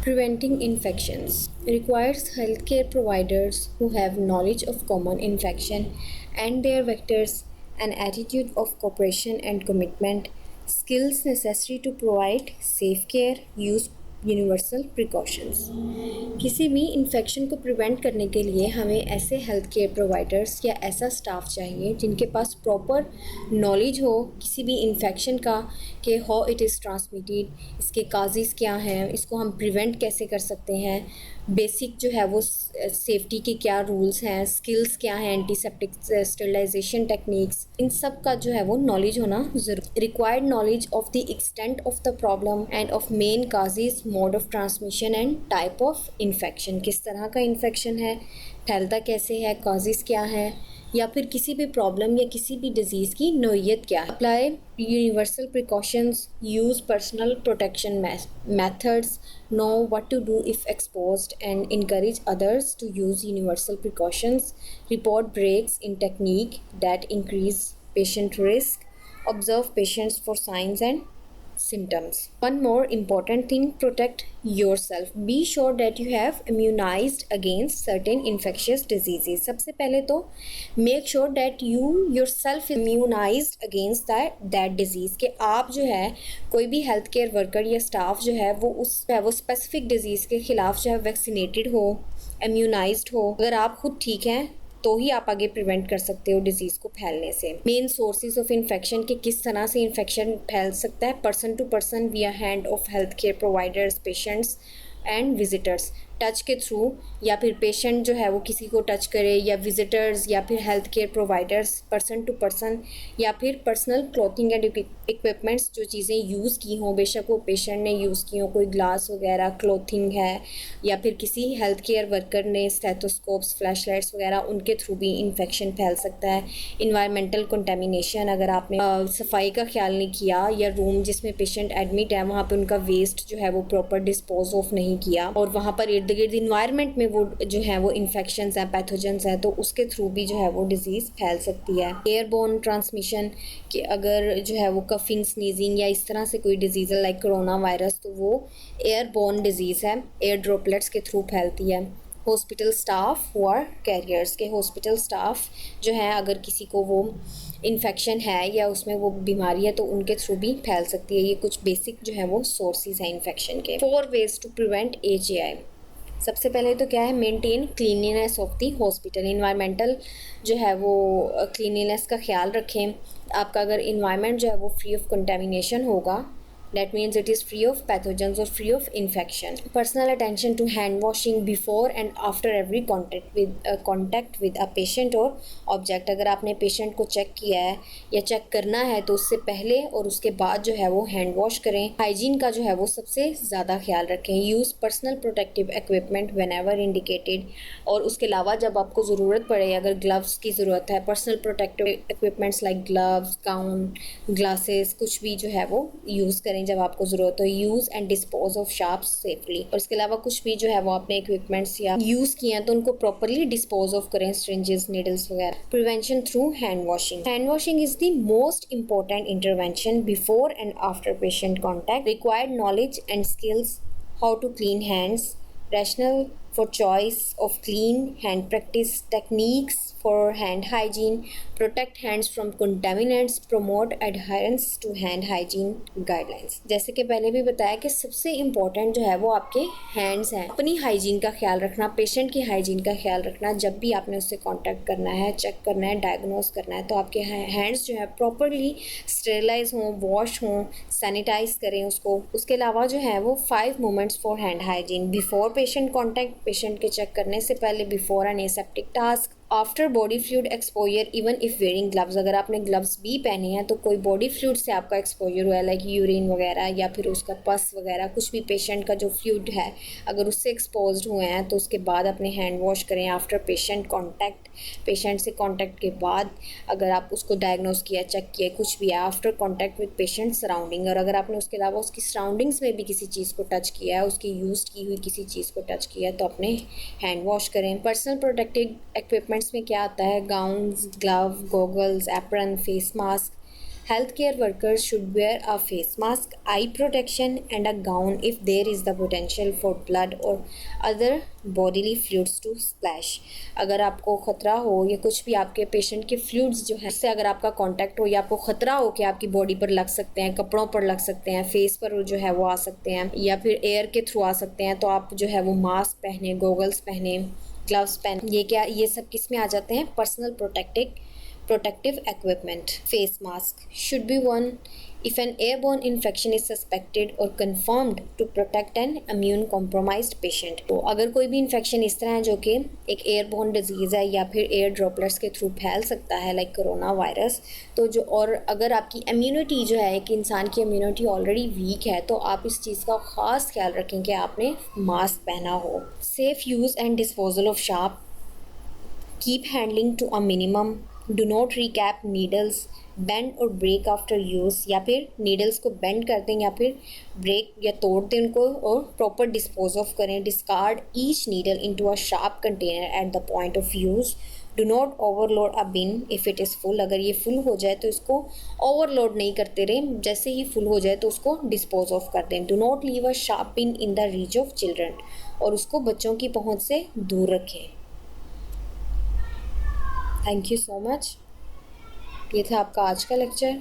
Preventing infections requires healthcare providers who have knowledge of common infection and their vectors, an attitude of cooperation and commitment, skills necessary to provide safe care, use universal precautions. किसी भी infection को prevent करने के लिए हमें ऐसे health care providers या ऐसा स्टाफ चाहिए जिनके पास प्रॉपर नॉलेज हो किसी भी इन्फेक्शन का कि हाउ इट इज़ ट्रांसमिटेड, इसके काजेज़ क्या हैं, इसको हम प्रिवेंट कैसे कर सकते हैं, बेसिक जो है वो सेफ्टी के क्या रूल्स हैं, स्किल्स क्या हैं, एंटीसेप्टिक स्टरलाइजेशन टेक्निक्स, इन सब का जो है वो नॉलेज होना ज़रूरी। Required knowledge of the extent of the problem end of main causes, mode of transmission and type of infection, किस तरह का इन्फेक्शन है, फैलता कैसे है, काजेज़ क्या हैं, या फिर किसी भी प्रॉब्लम या किसी भी डिजीज़ की नोयत क्या है। Apply universal precautions, use personal protection methods, know what to do if exposed, and encourage others to use universal precautions. Report breaks in technique that increase patient risk. Observe patients for signs and symptoms. One more important thing, protect yourself. Be sure that you have immunized against certain infectious diseases. सबसे पहले तो make sure that you yourself immunized against that disease, कि आप जो है कोई भी health care worker या स्टाफ जो है वो स्पेसिफिक डिजीज़ के ख़िलाफ़ जो है वैक्सीनेटेड हो, इम्यूनाइज्ड हो। अगर आप खुद ठीक हैं तो ही आप आगे प्रिवेंट कर सकते हो डिजीज़ को फैलने से। मेन सोर्सेज ऑफ इन्फेक्शन के किस तरह से इन्फेक्शन फैल सकता है, पर्सन टू पर्सन विया hand of health care providers, patients and visitors, touch के थ्रू, या फिर पेशेंट जो है वो किसी को टच करे, या विजिटर्स, या फिर health care providers person to person, या फिर पर्सनल क्लॉथिंग एंड इक्विपमेंट्स जो चीज़ें यूज़ की हों, बेशक वो पेशेंट ने यूज़ की हों, कोई ग्लास वगैरह क्लॉथिंग है, या फिर किसी हेल्थ केयर वर्कर ने स्टेथोस्कोप्स, फ्लैशलाइट्स वगैरह, उनके थ्रू भी इन्फेक्शन फैल सकता है। इन्वायरमेंटल कंटेमिनेशन, अगर आपने सफाई का ख्याल नहीं किया या रूम जिसमें पेशेंट एडमिट है वहाँ पर उनका वेस्ट जो है वो प्रॉपर डिस्पोज ऑफ नहीं किया और वहाँ पर इर्द गिर्द इन्वायरमेंट में वो जो है वो इन्फेक्शंस हैं, पैथोजेंस हैं, तो उसके थ्रू भी जो है वो डिजीज़ फैल सकती है। एयरबोर्न ट्रांसमिशन, कि अगर जो है वो कफिंग, स्नीजिंग या इस तरह से कोई डिजीज़ है लाइक कोरोना वायरस, तो वो एयरबोर्न डिजीज़ है, एयर ड्रॉपलेट्स के थ्रू फैलती है। Hospital staff who are carriers, के हॉस्पिटल स्टाफ जो है अगर किसी को वो इन्फेक्शन है या उसमें वो बीमारी है तो उनके थ्रू भी फैल सकती है। ये कुछ बेसिक जो है वो सोर्सेज हैं इन्फेक्शन के। 4 ways टू प्रिवेंट AJI। सबसे पहले तो क्या है, maintain cleanliness of the hospital. Environmental जो है वो क्लीनिनेस का ख्याल रखें। आपका अगर इन्वायरमेंट जो है वो फ्री ऑफ कंटेमिनेशन होगा, that means it is free of pathogens or free of infection. Personal attention to hand washing before and after every contact with a patient or object. अगर आपने पेशेंट को check किया है या check करना है तो उससे पहले और उसके बाद जो है वो हैंड वॉश करें। हाइजीन का जो है वो सबसे ज़्यादा ख्याल रखें। Use personal protective equipment whenever indicated, और उसके अलावा जब आपको ज़रूरत पड़े, अगर ग्लव्स की ज़रूरत है, personal protective equipments like gloves, gown, glasses, कुछ भी जो है वो यूज़ करें जब आपको ज़रूरत हो। Use and dispose of sharps safely, और इसके अलावा कुछ भी जो है वो आपने इक्विपमेंट्स या यूज़ किए हैं तो उनको प्रॉपरली डिस्पोज ऑफ करें, सिरिंजेस, नीडल्स वगैरह। Prevention through hand washing. Hand washing is the most important intervention before and after patient contact. Required knowledge and skills, how to clean hands, rationale for choice of clean hand practice, techniques for hand hygiene, protect hands from contaminants, promote adherence to hand hygiene guidelines। जैसे कि पहले भी बताया कि सबसे important जो है वो आपके हैंड्स हैं। अपनी हाइजीन का ख्याल रखना, पेशेंट की हाइजीन का ख्याल रखना। जब भी आपने उससे कांटेक्ट करना है, चेक करना है, डायग्नोस करना है, तो आपके हैंड्स जो है प्रॉपरली स्टेरिलाइज हों, वॉश हों, सैनिटाइज करें उसको। उसके अलावा जो है वो 5 moments for hand hygiene. Before patient contact, patient के चेक करने से पहले, before N aseptic task, after body fluid exposure even if wearing gloves. अगर आपने ग्लव्स भी पहने हैं तो कोई बॉडी फ्लूइड से आपका एक्सपोजर हुआ है लाइक यूरिन वगैरह या फिर उसका पस वगैरह, कुछ भी पेशेंट का जो फ्लूइड है अगर उससे एक्सपोज हुए हैं तो उसके बाद अपने हैंड वॉश करें। आफ्टर पेशेंट कॉन्टैक्ट, पेशेंट से कॉन्टैक्ट के बाद अगर आप उसको डायग्नोस किया, चेक किया, कुछ भी है, after contact with patient surrounding. और अगर आपने उसके अलावा उसकी सराउंडिंग्स में भी किसी चीज़ को टच किया है, उसकी यूज़ की हुई किसी चीज़ को टच किया है, तो अपने हैंड वॉश करें। पर्सनल प्रोटेक्टिव इक्विपमेंट्स में क्या आता है, gowns, glove, goggles, apron, face mask, Healthcare workers should wear a face mask, eye protection, and a gown if there is the potential for blood or other bodily fluids to splash. अगर आपको ख़तरा हो या कुछ भी आपके patient के fluids जो है उससे अगर आपका कांटेक्ट हो या आपको ख़तरा हो कि आपकी बॉडी पर लग सकते हैं, कपड़ों पर लग सकते हैं, फेस पर जो है वो आ सकते हैं या फिर एयर के थ्रू आ सकते हैं, तो आप जो है वो मास्क पहने, गॉगल्स पहने, ग्लव्स पहने. ये सब किस में आ जाते हैं? Personal protective equipment. Face mask should be worn if an airborne infection is suspected or confirmed to protect an immune compromised patient. तो अगर कोई भी इन्फेक्शन इस तरह है जो कि एक एयरबोर्न डिजीज़ है या फिर एयर ड्रॉपलेट्स के थ्रू फैल सकता है लाइक कोरोना वायरस, तो जो और अगर आपकी इम्यूनिटी जो है एक इंसान की इम्यूनिटी ऑलरेडी वीक है तो आप इस चीज़ का ख़ास ख्याल रखें कि आपने मास्क पहना हो. Safe use and disposal of sharp. Keep handling to a minimum. Do not recap needles, bend or break after use. या फिर needles को bend कर दें या फिर break या तोड़ दें उनको और proper dispose of करें. Discard each needle into a sharp container at the point of use. Do not overload a bin if it is full. अगर ये full हो जाए तो इसको overload नहीं करते रहें, जैसे ही full हो जाए तो उसको dispose of कर दें. Do not leave a sharp pin in the reach of children. और उसको बच्चों की पहुँच से दूर रखें. Thank you so much. ये था आपका आज का लेक्चर.